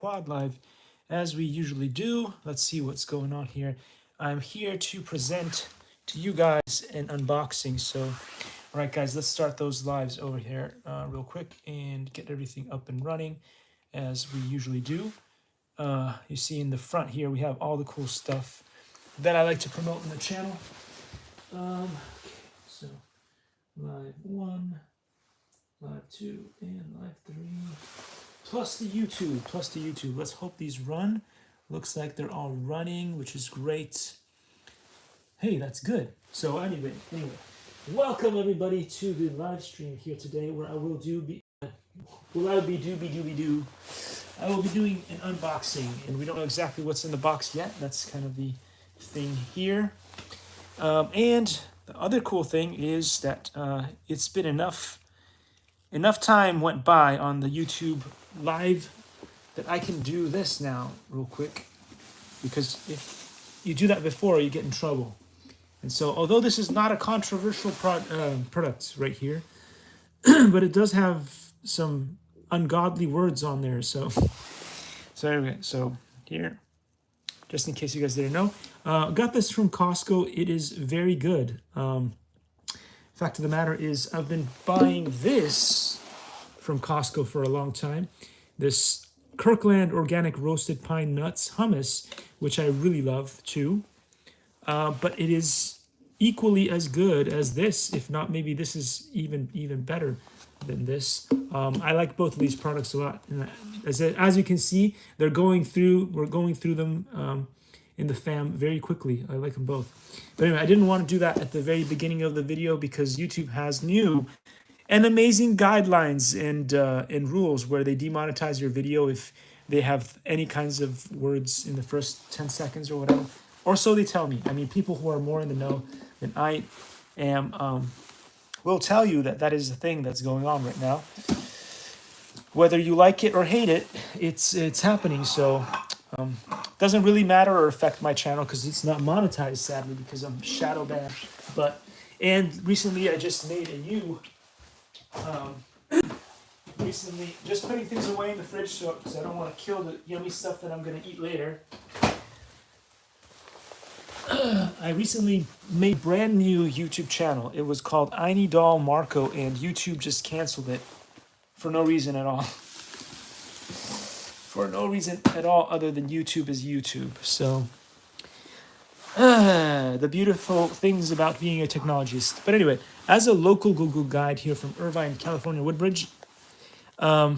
quad live as we usually do. Let's see what's going on here. I'm here to present to you guys an unboxing. So, all right, guys, let's start those lives over here real quick and get everything up and running as we usually do. You see in the front here, we have all the cool stuff that I like to promote on the channel. Okay, so live 1, live 2, and live 3. Plus the YouTube. Let's hope these run. Looks like they're all running, which is great. Hey, that's good. So anyway, welcome everybody to the live stream here today, where I will be doing an unboxing, and we don't know exactly what's in the box yet. That's kind of the thing here. And the other cool thing is that it's been enough time went by on the YouTube live that I can do this now real quick, because if you do that before, you get in trouble. And so, although this is not a controversial product right here, but it does have some ungodly words on there. So anyway, so here, just in case you guys didn't know, got this from Costco. It is very good. Fact of the matter is, I've been buying this from Costco for a long time. This Kirkland organic roasted pine nuts hummus, which I really love too. But it is equally as good as this, if not maybe this is even better than this. I like both of these products a lot. And as you can see, we're going through them in the fam very quickly. I like them both. But anyway, I didn't want to do that at the very beginning of the video because YouTube has new and amazing guidelines and rules where they demonetize your video if they have any kinds of words in the first 10 seconds or whatever. Or so they tell me. I mean, people who are more in the know than I am will tell you that that is the thing that's going on right now. Whether you like it or hate it, it's happening. So doesn't really matter or affect my channel because it's not monetized, sadly, because I'm shadow banned. And recently I just made a new just putting things away in the fridge because I don't want to kill the yummy stuff that I'm going to eat later. I recently made a brand new YouTube channel. It was called Ini Doll Marco, and YouTube just canceled it for no reason at all. For no reason at all other than YouTube is YouTube. So, the beautiful things about being a technologist. But anyway, as a local Google guide here from Irvine, California, Woodbridge, I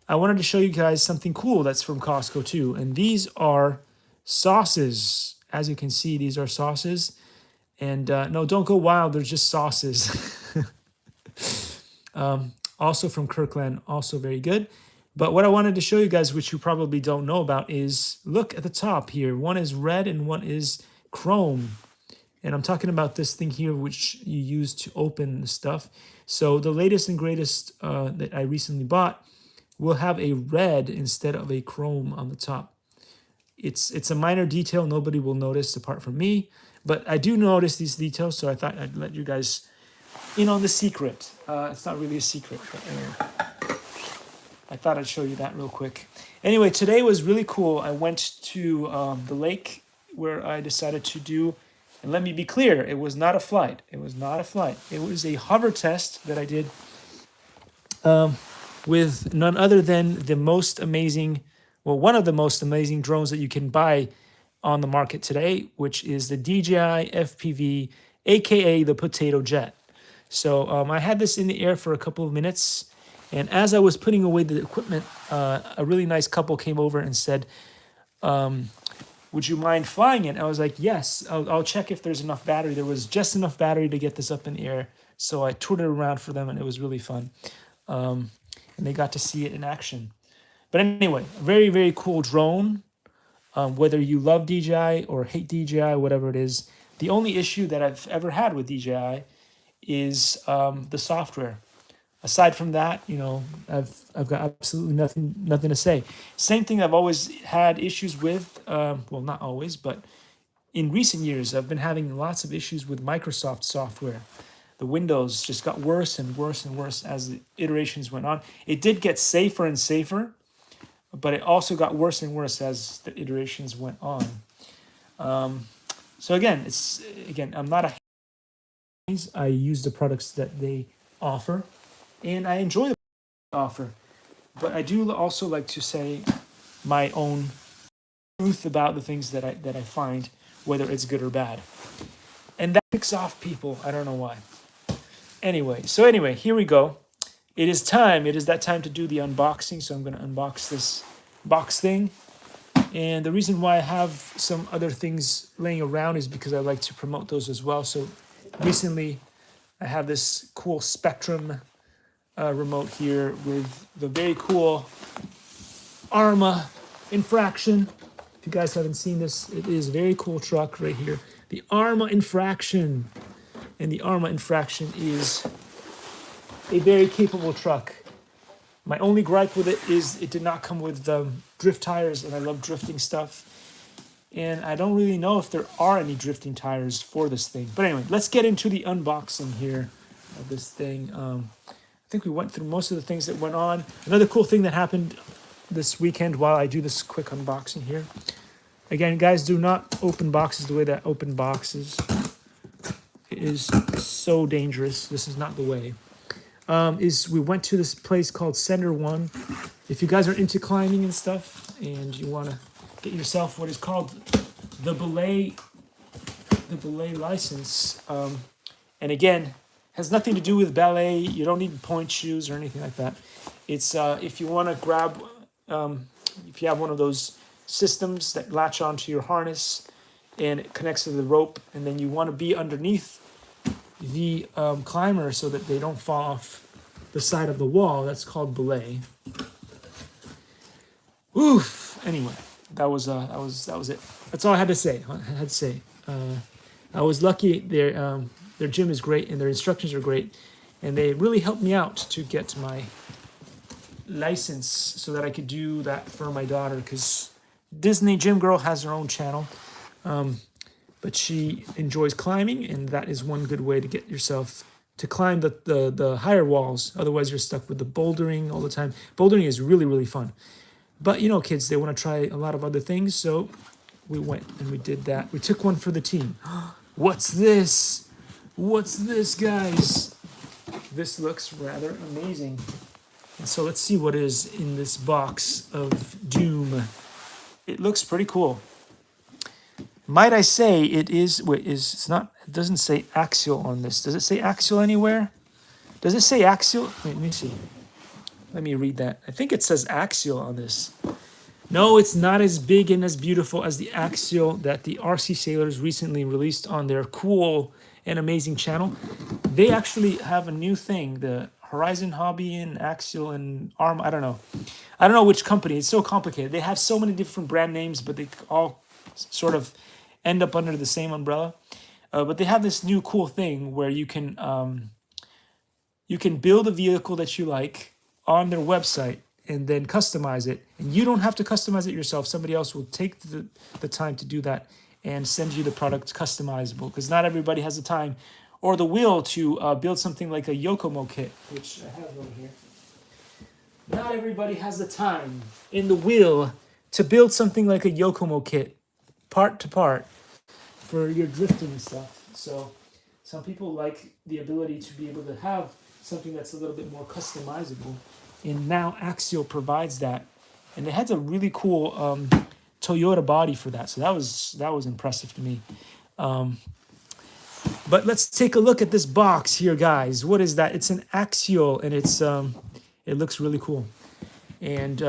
wanted to show you guys something cool that's from Costco too. And these are sauces. As you can see, these are sauces. And no, don't go wild. They're just sauces. Also from Kirkland, also very good. But what I wanted to show you guys, which you probably don't know about, is look at the top here. One is red and one is chrome. And I'm talking about this thing here, which you use to open the stuff. So the latest and greatest that I recently bought will have a red instead of a chrome on the top. It's a minor detail nobody will notice apart from me, but I do notice these details, so I thought I'd let you guys in on the secret. It's not really a secret, but anyway, I thought I'd show you that real quick. Anyway, today was really cool. I went to the lake where I decided to do, and let me be clear, it was not a flight. It was not a flight. It was a hover test that I did with none other than the most amazing, well, one of the most amazing drones that you can buy on the market today, which is the DJI FPV, aka the Potato Jet. So I had this in the air for a couple of minutes, and as I was putting away the equipment, a really nice couple came over and said, would you mind flying it? I was like, yes, I'll check if there's enough battery. There was just enough battery to get this up in the air. So I toured it around for them, and it was really fun. And they got to see it in action. But anyway, very, very cool drone. Whether you love DJI or hate DJI, whatever it is, the only issue that I've ever had with DJI is the software. Aside from that, you know, I've got absolutely nothing to say. Same thing I've always had issues with. Well, not always, but in recent years, I've been having lots of issues with Microsoft software. The Windows just got worse and worse and worse as the iterations went on. It did get safer and safer, but it also got worse and worse as the iterations went on. So again, I'm not a I use the products that they offer, and I enjoy the offer. But I do also like to say my own truth about the things that I find, whether it's good or bad, and that picks off people. I don't know why. Anyway, here we go. It is time. It is that time to do the unboxing. So I'm going to unbox this box thing. And the reason why I have some other things laying around is because I like to promote those as well. So recently, I have this cool Spectrum remote here with the very cool Arma Infraction. If you guys haven't seen this, it is a very cool truck right here. The Arma Infraction. And the Arma Infraction is a very capable truck. My only gripe with it is it did not come with drift tires, and I love drifting stuff. And I don't really know if there are any drifting tires for this thing. But anyway, let's get into the unboxing here of this thing. I think we went through most of the things that went on. Another cool thing that happened this weekend while I do this quick unboxing here. Again, guys, do not open boxes the way that I open boxes. It is so dangerous. This is not the way. We went to this place called Center One. If you guys are into climbing and stuff, and you want to get yourself what is called the belay license, and again, has nothing to do with ballet. You don't need point shoes or anything like that. It's if you want to grab, if you have one of those systems that latch onto your harness and it connects to the rope, and then you want to be underneath the climber so that they don't fall off the side of the wall. That's called belay. Oof. Anyway, that was it. That's all I had to say. I was lucky. Their gym is great and their instructions are great, and they really helped me out to get my license so that I could do that for my daughter, because Disney Gym Girl has her own channel. But she enjoys climbing, and that is one good way to get yourself to climb the higher walls. Otherwise, you're stuck with the bouldering all the time. Bouldering is really, really fun. But, you know, kids, they want to try a lot of other things, so we went and we did that. We took one for the team. What's this? What's this, guys? This looks rather amazing. And so let's see what is in this box of doom. It looks pretty cool. Might I say it is, it's not, it doesn't say axial on this. Does it say axial anywhere? Does it say axial? Wait, let me see. Let me read that. I think it says axial on this. No, it's not as big and as beautiful as the axial that the RC Sailors recently released on their cool and amazing channel. They actually have a new thing, the Horizon Hobby and Axial and Arm. I don't know which company. It's so complicated. They have so many different brand names, but they all sort of end up under the same umbrella. But they have this new cool thing where you can build a vehicle that you like on their website and then customize it. And you don't have to customize it yourself. Somebody else will take the time to do that and send you the product customizable, because not everybody has the time or the will to build something like a Yokomo kit, which I have over here. Not everybody has the time and the will to build something like a Yokomo kit, part to part, for your drifting and stuff. So some people like the ability to be able to have something that's a little bit more customizable, and now Axial provides that. And it has a really cool Toyota body for that, so that was impressive to me. But let's take a look at this box here, guys. What is that? It's an Axial, and it looks really cool. And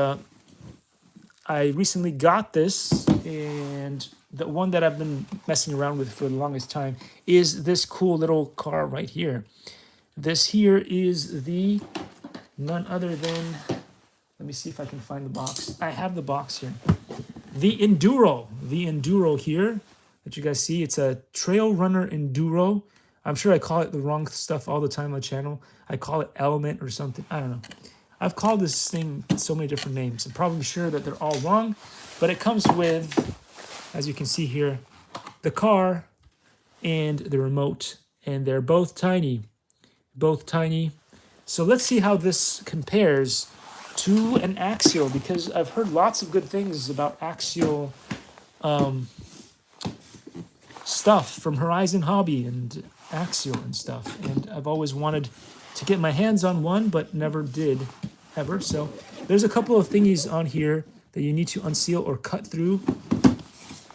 I recently got this, and the one that I've been messing around with for the longest time is this cool little car right here. This here is the none other than, let me see if I can find the box. I have the box here. The Enduro here that you guys see. It's a Trail Runner Enduro. I'm sure I call it the wrong stuff all the time on the channel. I call it Element or something. I don't know. I've called this thing so many different names. I'm probably sure that they're all wrong, but it comes with, as you can see here, the car and the remote, and they're both tiny. So let's see how this compares to an Axial, because I've heard lots of good things about Axial stuff from Horizon Hobby and Axial and stuff, and I've always wanted to get my hands on one, but never did ever. So there's a couple of thingies on here that you need to unseal or cut through.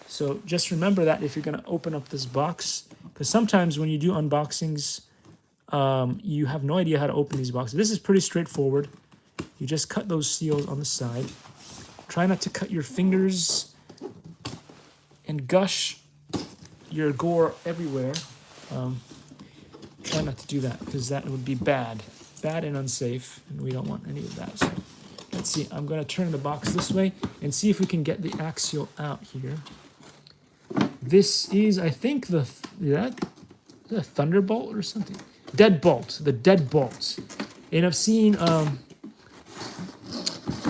So just remember that if you're going to open up this box, because sometimes when you do unboxings, you have no idea how to open these boxes. This is pretty straightforward. You just cut those seals on the side. Try not to cut your fingers and gush your gore everywhere. Try not to do that, because that would be bad and unsafe, and we don't want any of that. So let's see. I'm going to turn the box this way and see if we can get the Axial out here. This is, I think, the Thunderbolt or something. Deadbolt, the Deadbolt. And I've seen, I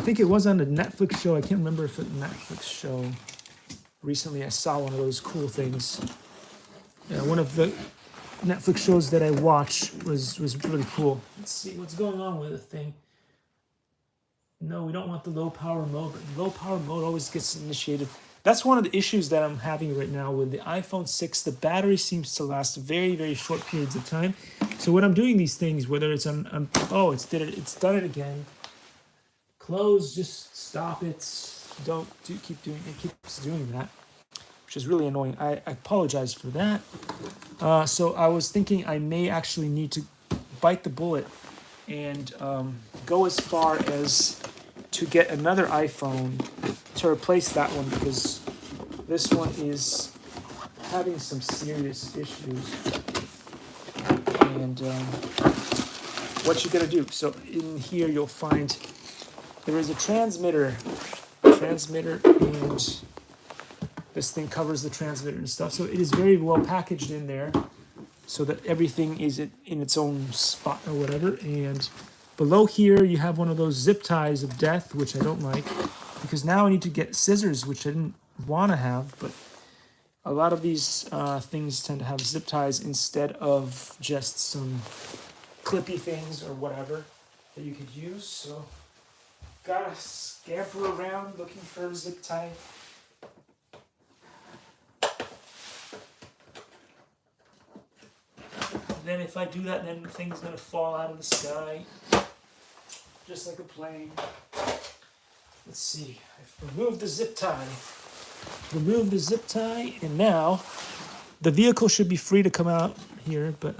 think it was on a Netflix show. I can't remember if it was a Netflix show. Recently, I saw one of those cool things. One of the Netflix shows that I watch was really cool. Let's see what's going on with the thing. No, we don't want the low power mode, but low power mode always gets initiated. That's one of the issues that I'm having right now with the iPhone 6. The battery seems to last very, very short periods of time. So when I'm doing these things, whether it's on oh, it's done it again. Close, just stop it. Keep doing it. Keeps doing that, which is really annoying. I apologize for that. So I was thinking I may actually need to bite the bullet and go as far as to get another iPhone to replace that one, because this one is having some serious issues. And what you're gonna do? So in here you'll find there is a transmitter, and this thing covers the transmitter and stuff. So it is very well packaged in there, so that everything is in its own spot or whatever. And below here you have one of those zip ties of death, which I don't like, because now I need to get scissors, which I didn't want to have. But a lot of these things tend to have zip ties instead of just some clippy things or whatever that you could use. So gotta scamper around looking for a zip tie. Then if I do that, then the thing's gonna fall out of the sky, just like a plane. Let's see, I've removed the zip tie. And now the vehicle should be free to come out here, but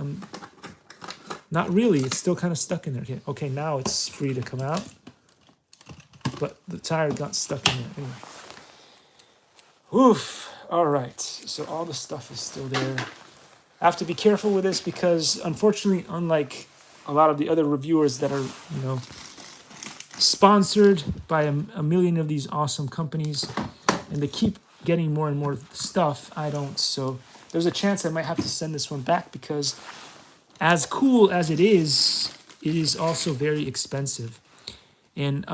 not really. It's still kind of stuck in there. Okay, now it's free to come out, but the tire got stuck in there anyway. Oof. All right, so all the stuff is still there. I have to be careful with this because, unfortunately, unlike a lot of the other reviewers that are, sponsored by a million of these awesome companies, and they keep getting more and more stuff, I don't. So there's a chance I might have to send this one back, because as cool as it is also very expensive. And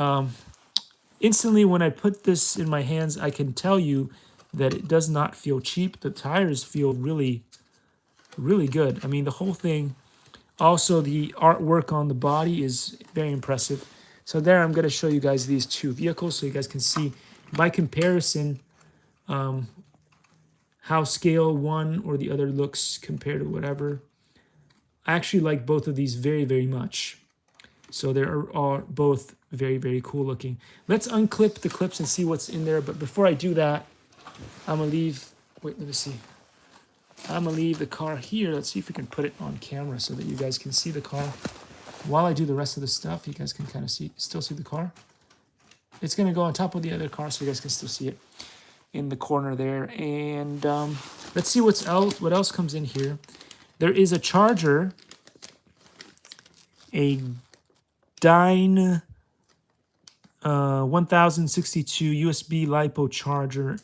instantly when I put this in my hands, I can tell you that it does not feel cheap. The tires feel really, really good. I mean, the whole thing. Also, the artwork on the body is very impressive. So there, I'm going to show you guys these two vehicles so you guys can see by comparison how scale one or the other looks compared to whatever. I actually like both of these very, very much. So they are both very, very cool looking. Let's unclip the clips and see what's in there. But before I do that, I'm going to leave... Wait, let me see. I'm going to leave the car here. Let's see if we can put it on camera so that you guys can see the car. While I do the rest of the stuff, you guys can kind of still see the car. It's going to go on top of the other car so you guys can still see it in the corner there. And let's see what else comes in here. There is a charger, a Dyne 1062 USB LiPo charger.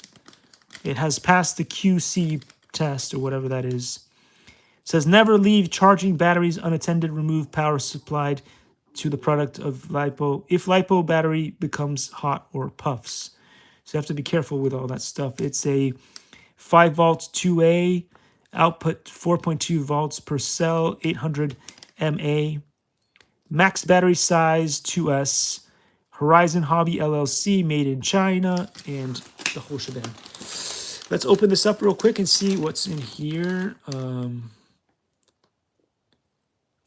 It has passed the QC test or whatever that is. It says never leave charging batteries unattended. Remove power supplied to the product of LiPo if LiPo battery becomes hot or puffs. So you have to be careful with all that stuff. It's a 5 volts 2A, output 4.2 volts per cell, 800 mAh, max battery size 2S, Horizon Hobby LLC, made in China, and the whole shebang. Let's open this up real quick and see what's in here.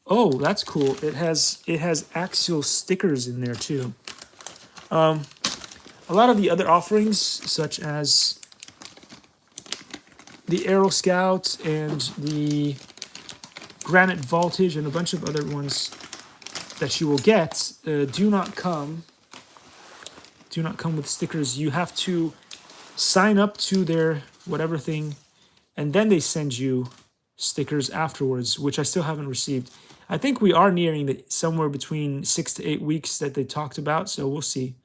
Oh, that's cool. It has Axial stickers in there too. A lot of the other offerings, such as the Aero Scout and the Granite Voltage and a bunch of other ones that you will get, do not come with stickers. You have to sign up to their whatever thing, and then they send you stickers afterwards, which I still haven't received. I think we are nearing somewhere between 6 to 8 weeks that they talked about, so we'll see.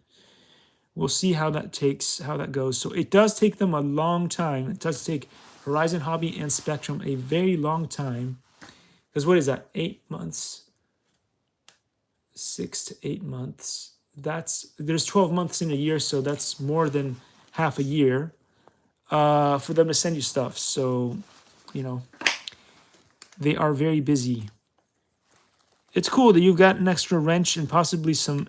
We'll see how that goes. So it does take them a long time. It does take Horizon Hobby and Spectrum a very long time. Because what is that? 8 months? 6 to 8 months. There's 12 months in a year, so that's more than half a year for them to send you stuff. So, they are very busy. It's cool that you've got an extra wrench and possibly some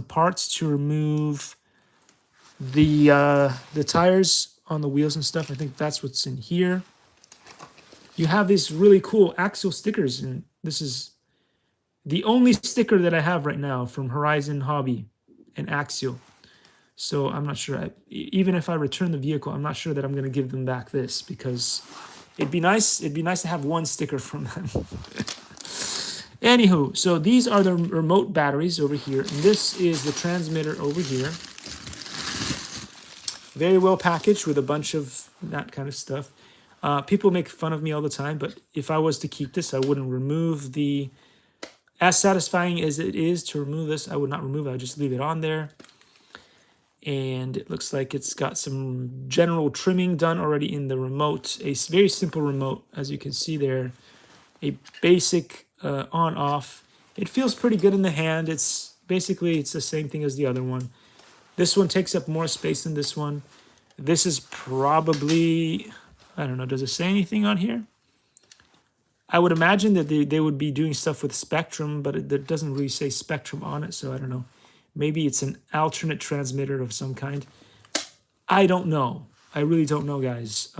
parts to remove the tires on the wheels and stuff. I think that's what's in here. You have these really cool Axial stickers, and this is the only sticker that I have right now from Horizon Hobby and Axial. So I'm not sure. Even if I return the vehicle, I'm not sure that I'm going to give them back this, because it'd be nice to have one sticker from them. Anywho, so these are the remote batteries over here, and this is the transmitter over here. Very well packaged with a bunch of that kind of stuff. People make fun of me all the time, but if I was to keep this, I wouldn't remove the... As satisfying as it is to remove this, I would not remove it. I would just leave it on there. And it looks like it's got some general trimming done already in the remote. A very simple remote, as you can see there. A basic on-off. It feels pretty good in the hand. It's the same thing as the other one. This one takes up more space than this one. This is probably, I don't know, does it say anything on here? I would imagine that they would be doing stuff with Spectrum, but it doesn't really say Spectrum on it, so I don't know. Maybe it's an alternate transmitter of some kind. I don't know. I really don't know, guys.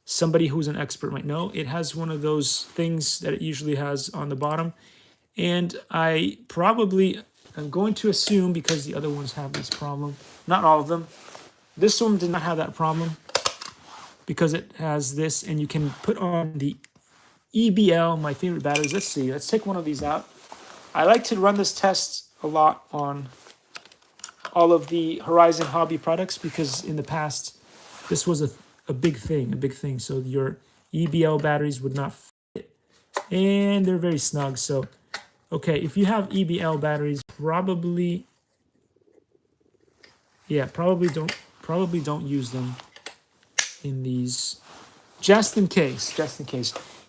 Somebody who's an expert might know. It has one of those things that it usually has on the bottom. And I'm going to assume, because the other ones have this problem, not all of them, this one did not have that problem, because it has this, and you can put on the EBL, my favorite batteries. Let's see. Let's take one of these out. I like to run this test a lot on all of the Horizon Hobby products, because in the past, this was a big thing. So your EBL batteries would not fit, and they're very snug. So, okay, if you have EBL batteries, probably don't use them in these, just in case.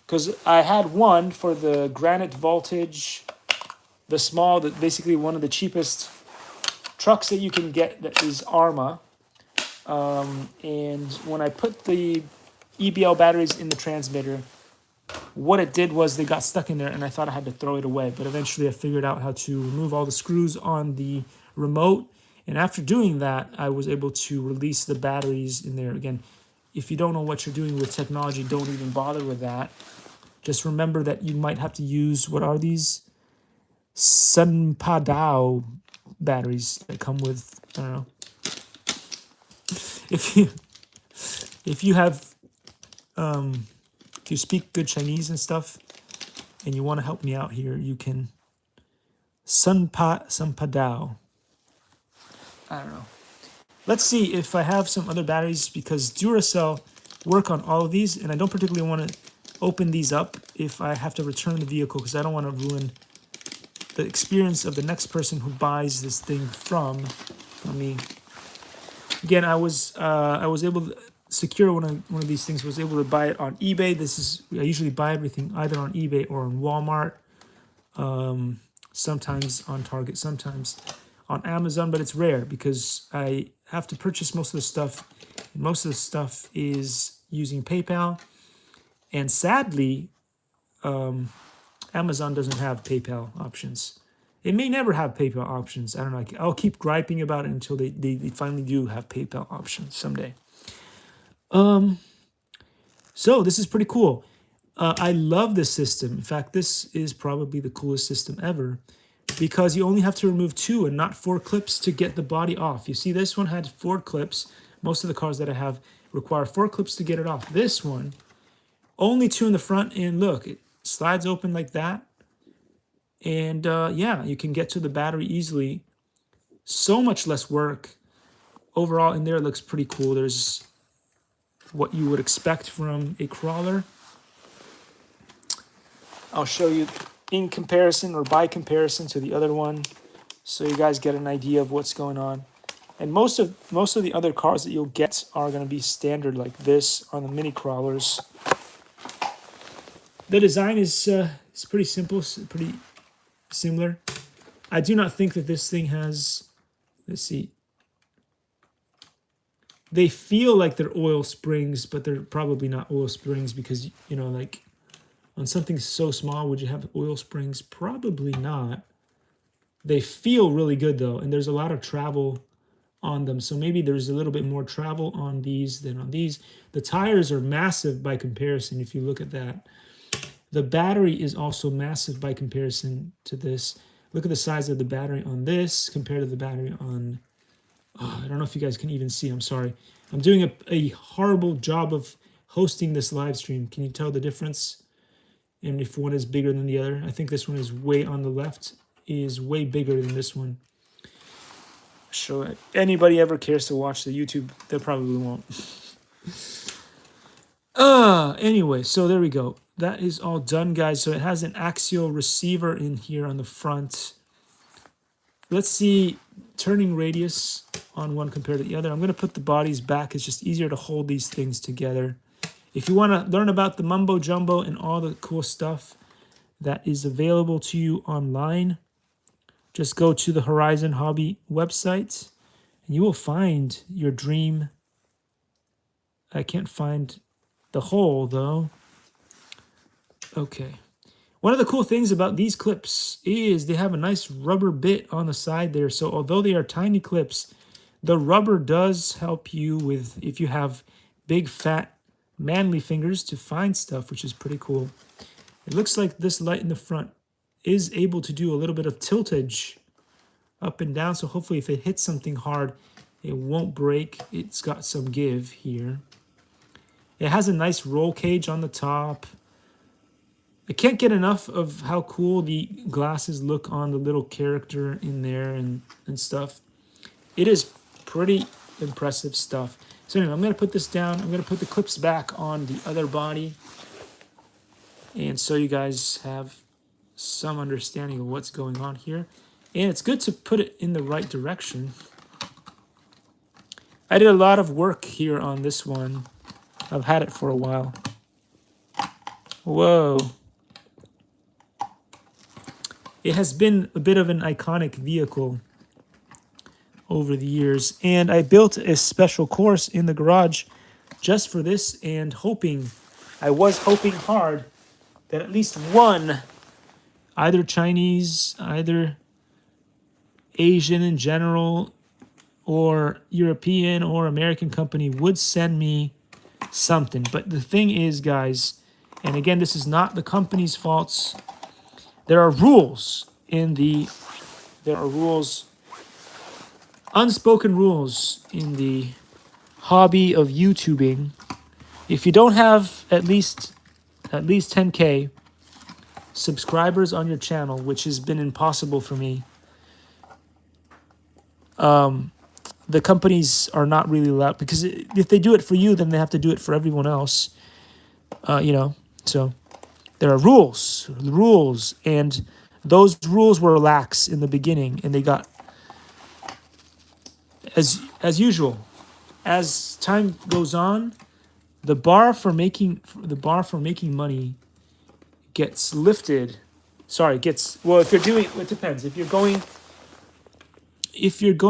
Because I had one for the Granite Voltage, the small, basically one of the cheapest trucks that you can get, that is Arma. And when I put the EBL batteries in the transmitter, what it did was they got stuck in there, and I thought I had to throw it away. But eventually I figured out how to remove all the screws on the remote. And after doing that, I was able to release the batteries in there. Again, if you don't know what you're doing with technology, don't even bother with that. Just remember that you might have to use, what are these? Sunpadao batteries that come with, I don't know. If you have, if you speak good Chinese and stuff, and you want to help me out here, you can Sunpadao. I don't know. Let's see if I have some other batteries, because Duracell work on all of these, and I don't particularly want to open these up if I have to return the vehicle, because I don't want to ruin the experience of the next person who buys this thing from me. Again, I was able to secure one of these things. Was able to buy it on eBay. I usually buy everything either on eBay or on Walmart. Sometimes on Target, sometimes on Amazon, but it's rare because I have to purchase most of the stuff. And most of the stuff is using PayPal, and sadly, Amazon doesn't have PayPal options. It may never have PayPal options. I don't know. I'll keep griping about it until they finally do have PayPal options someday. So this is pretty cool. I love this system. In fact, this is probably the coolest system ever because you only have to remove 2 and not 4 clips to get the body off. You see, this one had 4 clips. Most of the cars that I have require 4 clips to get it off. This one, only 2 in the front, and look, it slides open like that. And yeah, you can get to the battery easily. So much less work. Overall, in there, it looks pretty cool. There's what you would expect from a crawler. I'll show you in comparison or by comparison to the other one, so you guys get an idea of what's going on. And most of the other cars that you'll get are going to be standard like this on the mini crawlers. The design is pretty simple, pretty similar. I do not think that this thing has, let's see, they feel like they're oil springs, but they're probably not oil springs because, you know, like on something so small, would you have oil springs? Probably not. They feel really good though, and there's a lot of travel on them, so maybe there's a little bit more travel on these than on these. The tires are massive by comparison if you look at that. The battery is also massive by comparison to this. Look at the size of the battery on this compared to the battery on... Oh, I don't know if you guys can even see. I'm sorry. I'm doing a horrible job of hosting this live stream. Can you tell the difference? And if one is bigger than the other? I think this one is way on the left, is way bigger than this one. So if anybody ever cares to watch the YouTube, they probably won't. Anyway, so there we go. That is all done, guys. So it has an axial receiver in here on the front. Let's see turning radius on one compared to the other. I'm going to put the bodies back. It's just easier to hold these things together. If you want to learn about the mumbo jumbo and all the cool stuff that is available to you online, just go to the Horizon Hobby website and you will find your dream. I can't find the hole though. Okay. One of the cool things about these clips is they have a nice rubber bit on the side there. So although they are tiny clips, the rubber does help you with if you have big, fat, manly fingers to find stuff, which is pretty cool. It looks like this light in the front is able to do a little bit of tiltage up and down. So hopefully if it hits something hard, it won't break. It's got some give here. It has a nice roll cage on the top. I can't get enough of how cool the glasses look on the little character in there and stuff. It is pretty impressive stuff. So anyway, I'm going to put this down. I'm going to put the clips back on the other body. And so you guys have some understanding of what's going on here. And it's good to put it in the right direction. I did a lot of work here on this one. I've had it for a while. Whoa. It has been a bit of an iconic vehicle over the years. And I built a special course in the garage just for this and I was hoping hard that at least one, either Chinese, either Asian in general, or European or American company would send me something. But the thing is, guys, and again, this is not the company's faults. There are rules unspoken rules in the hobby of YouTubing. If you don't have at least 10K subscribers on your channel, which has been impossible for me, the companies are not really allowed, because if they do it for you, then they have to do it for everyone else. You know, so there are rules, and those rules were lax in the beginning, and they got, as usual, as time goes on, the bar for making money gets lifted. Sorry, well, if you're doing, it depends. If you're going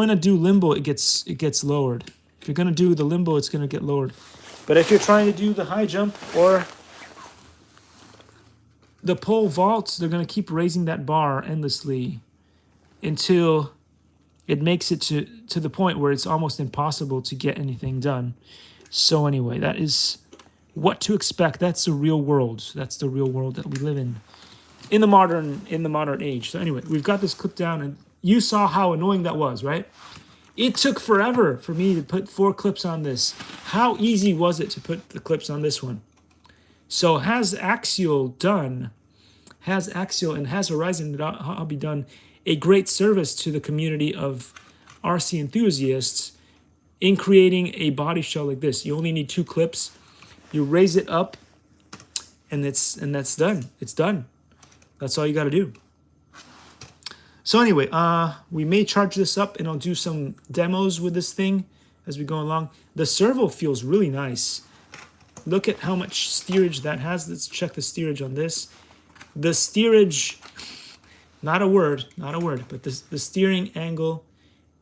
to do limbo, it gets lowered. If you're going to do the limbo, it's going to get lowered. But if you're trying to do the high jump or the pole vaults, they're going to keep raising that bar endlessly until it makes it to the point where it's almost impossible to get anything done. So anyway, that is what to expect. That's the real world. That's the real world that we live in the modern age. So anyway, we've got this clip down, and you saw how annoying that was, right? It took forever for me to put 4 clips on this. How easy was it to put the clips on this one? So has Axial and has Horizon Hobby done a great service to the community of RC enthusiasts in creating a body shell like this. You only need 2 clips. You raise it up, and that's done. It's done. That's all you got to do. So anyway, we may charge this up, and I'll do some demos with this thing as we go along. The servo feels really nice. Look at how much steerage that has. Let's check the steerage on this. The steerage, not a word, but the steering angle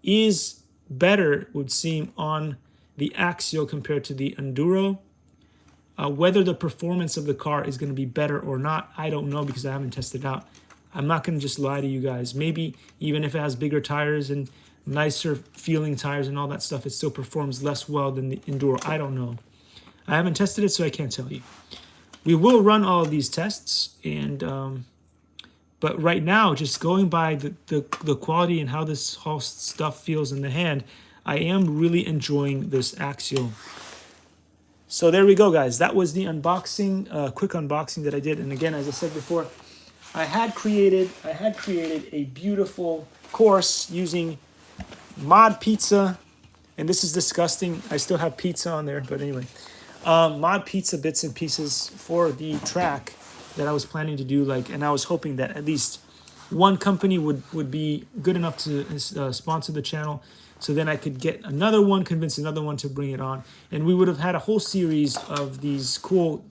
is better, it would seem, on the Axial compared to the Enduro. Whether the performance of the car is going to be better or not, I don't know, because I haven't tested it out. I'm not going to just lie to you guys. Maybe even if it has bigger tires and nicer feeling tires and all that stuff, it still performs less well than the Enduro. I don't know. I haven't tested it, so I can't tell you. We will run all of these tests, and but right now, just going by the quality and how this whole stuff feels in the hand, I am really enjoying this Axial. So there we go, guys. That was the unboxing, quick unboxing that I did. And again, as I said before, I had created a beautiful course using Mod Pizza, and this is disgusting. I still have pizza on there, but anyway, Mod Pizza bits and pieces for the track that I was planning to do. And I was hoping that at least one company would be good enough to sponsor the channel, so then I could get another one, convince another one to bring it on, and we would have had a whole series of these cool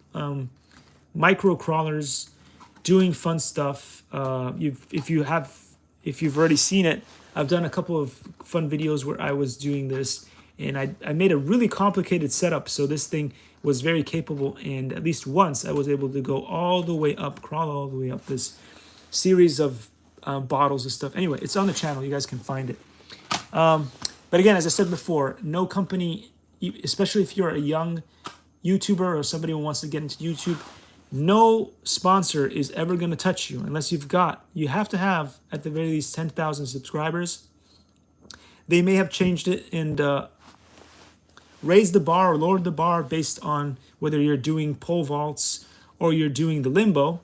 micro crawlers doing fun stuff. If you've already seen it, I've done a couple of fun videos where I was doing this, and I made a really complicated setup, so this thing was very capable, and at least once I was able to go all the way up, crawl all the way up this series of bottles and stuff. Anyway, it's on the channel. You guys can find it. But again, as I said before, no company, especially if you're a young YouTuber or somebody who wants to get into YouTube, no sponsor is ever going to touch you unless you have to have at the very least 10,000 subscribers. They may have changed it and raised the bar or lowered the bar based on whether you're doing pole vaults or you're doing the limbo,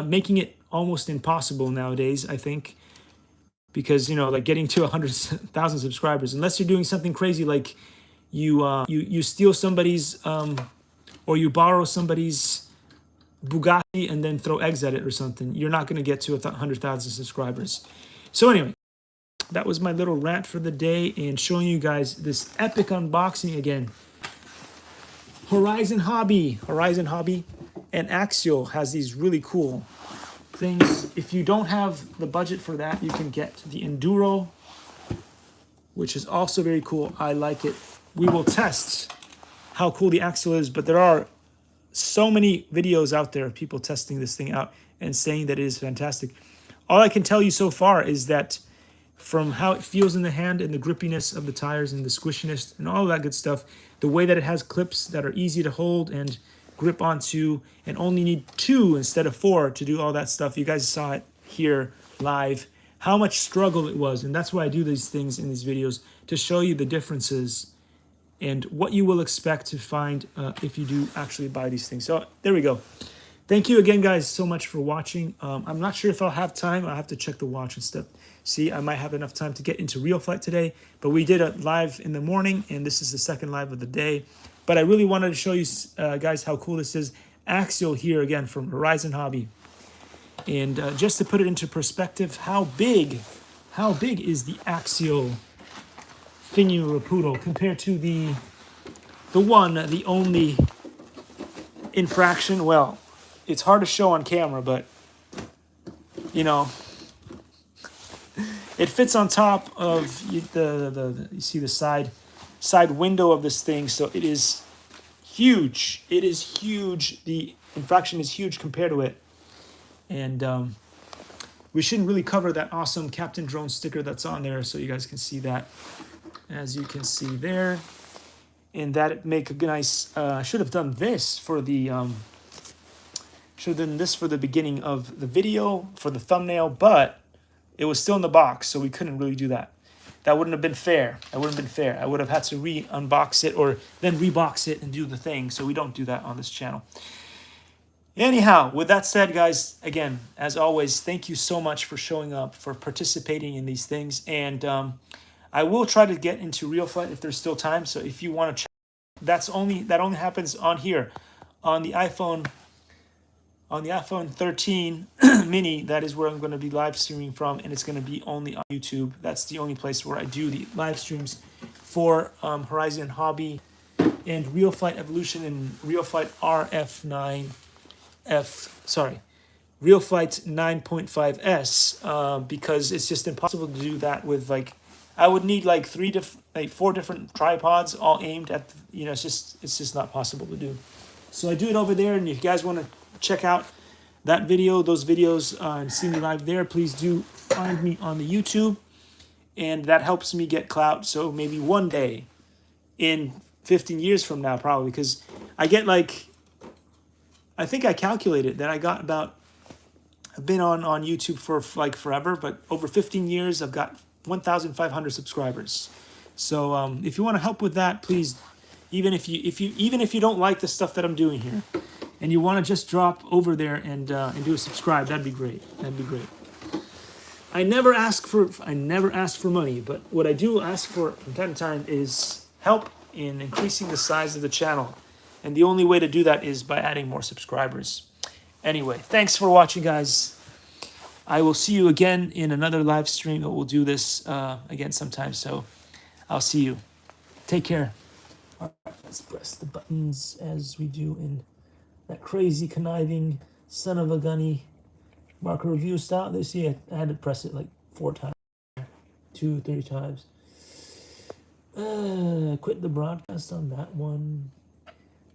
making it almost impossible nowadays, I think. Because, getting to 100,000 subscribers, unless you're doing something crazy like you steal somebody's or you borrow somebody's Bugatti and then throw eggs at it or something, you're not going to get to 100,000 subscribers. So anyway, that was my little rant for the day, and showing you guys this epic unboxing again. Horizon Hobby and Axial has these really cool things. If you don't have the budget for that, you can get the Enduro, which is also very cool. I like it. We will test how cool the Axial is, but there are so many videos out there of people testing this thing out and saying that it is fantastic. All I can tell you so far is that from how it feels in the hand and the grippiness of the tires and the squishiness and all of that good stuff, the way that it has clips that are easy to hold and grip onto, and only need 2 instead of 4 to do all that stuff. You guys saw it here live, how much struggle it was, and that's why I do these things in these videos, to show you the differences and what you will expect to find if you do actually buy these things. So there we go. Thank you again, guys, so much for watching. I'm not sure if I'll have time. I'll have to check the watch and stuff. See, I might have enough time to get into Real Flight today, but we did a live in the morning, and this is the second live of the day. But I really wanted to show you guys how cool this is. Axial here again from Horizon Hobby. And just to put it into perspective, how big is the Axial thingy Rapoodle compared to the only infraction? Well, it's hard to show on camera, but it fits on top of you see the side window of this thing, so it is huge. It is huge. The infraction is huge compared to it, and we shouldn't really cover that awesome Captain Drone sticker that's on there, so you guys can see that, as you can see there. And that make a nice, I should have done this for the, should have done this for the beginning of the video, for the thumbnail, but it was still in the box, so we couldn't really do that. That wouldn't have been fair. That wouldn't have been fair. I would have had to re-unbox it or then rebox it and do the thing, so we don't do that on this channel. Anyhow, with that said, guys, again, as always, thank you so much for showing up, for participating in these things, and I will try to get into Real Flight if there's still time. So if you want to check, that only happens on here, on the iPhone 13 mini. That is where I'm going to be live streaming from, and it's going to be only on YouTube. That's the only place where I do the live streams for Horizon Hobby and Real Flight Evolution and Real Flight Real Flight 9.5S, because it's just impossible to do that with, like, I would need like 4 different tripods all aimed at, you know, it's just not possible to do. So I do it over there, and if you guys want to check out that video, those videos, and see me live there, please do find me on the YouTube, and that helps me get clout. So maybe one day in 15 years from now, probably, because I get like, I think I calculated that I got about, I've been on YouTube for like forever, but over 15 years, I've got 1,500 subscribers. So if you want to help with that, please, even if you don't like the stuff that I'm doing here, and you want to just drop over there and do a subscribe, that'd be great. That'd be great. I never ask for money, but what I do ask for from time to time is help in increasing the size of the channel, and the only way to do that is by adding more subscribers. Anyway, thanks for watching, guys. I will see you again in another live stream. We'll do this again sometime, so I'll see you. Take care. All right, let's press the buttons as we do in that crazy, conniving, son of a gunny marker review style. They see I had to press it like 4 times, 2, 3 times. Quit the broadcast on that one,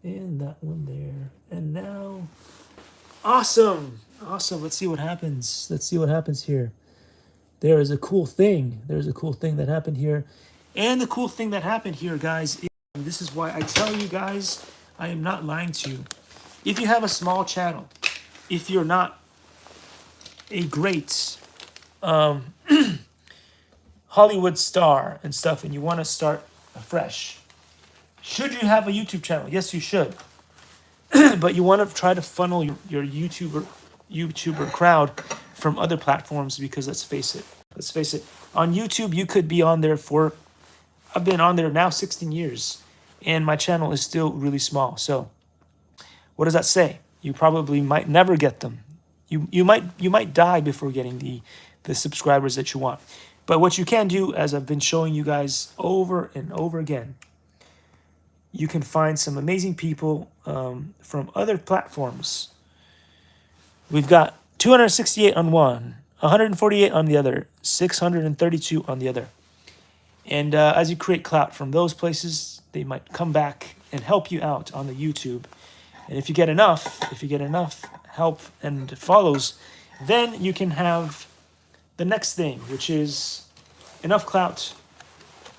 and that one there, and now, awesome. Let's see what happens. Let's see what happens here. There is a cool thing. There's a cool thing that happened here, and the cool thing that happened here, guys. This is why I tell you guys, I am not lying to you. If you have a small channel, if you're not a great Hollywood star and stuff, and you want to start fresh, should you have a YouTube channel? Yes, you should. But you want to try to funnel your YouTuber crowd from other platforms, because let's face it, on YouTube you could be on there for, I've been on there now 16 years, and my channel is still really small. So what does that say? You probably might never get them. You might die before getting the subscribers that you want. But what you can do, as I've been showing you guys over and over again, you can find some amazing people from other platforms. We've got 268 on one, 148 on the other, 632 on the other. And as you create clout from those places, they might come back and help you out on the YouTube. And if you get enough help and follows, then you can have the next thing, which is enough clout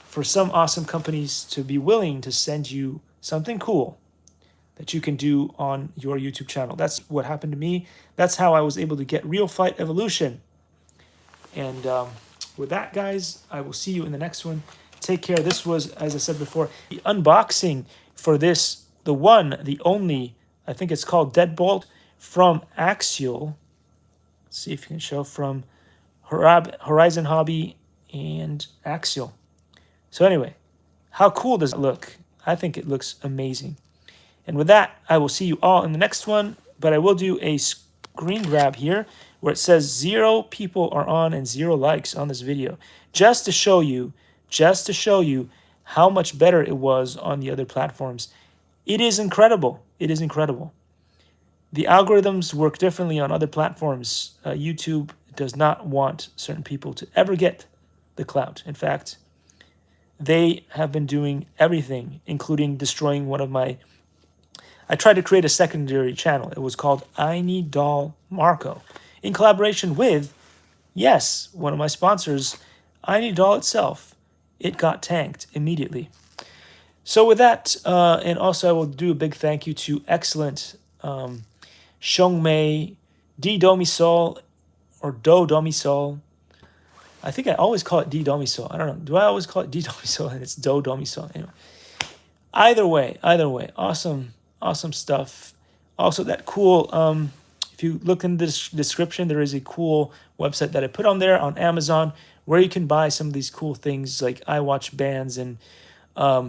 for some awesome companies to be willing to send you something cool that you can do on your YouTube channel. That's what happened to me. That's how I was able to get Real Flight Evolution. And with that, guys, I will see you in the next one. Take care. This was, as I said before, the unboxing for this, the one, the only, I think it's called Deadbolt from Axial. Let's see if you can show from Horizon Hobby and Axial. So anyway, how cool does it look? I think it looks amazing. And with that, I will see you all in the next one, but I will do a screen grab here where it says 0 people are on and 0 likes on this video, just to show you how much better it was on the other platforms. It is incredible. It is incredible. The algorithms work differently on other platforms. YouTube does not want certain people to ever get the clout. In fact, they have been doing everything, including destroying one of my... I tried to create a secondary channel. It was called I Need Doll Marco, in collaboration with Yes, one of my sponsors, I Need Doll itself, it got tanked immediately. So with that, and also I will do a big thank you to excellent Xiongmei D Domisol or Do Domisol. I think I always call it D Domisol. I don't know. Do I always call it D Domisol? And it's Do Domisol. Anyway, either way, awesome stuff. Also, that cool. If you look in the description, there is a cool website that I put on there on Amazon where you can buy some of these cool things like iWatch bands and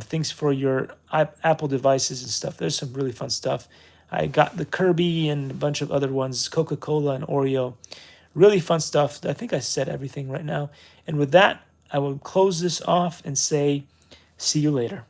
things for your Apple devices and stuff. There's some really fun stuff. I got the Kirby and a bunch of other ones, Coca-Cola and Oreo. Really fun stuff. I think I said everything right now. And with that, I will close this off and say, see you later.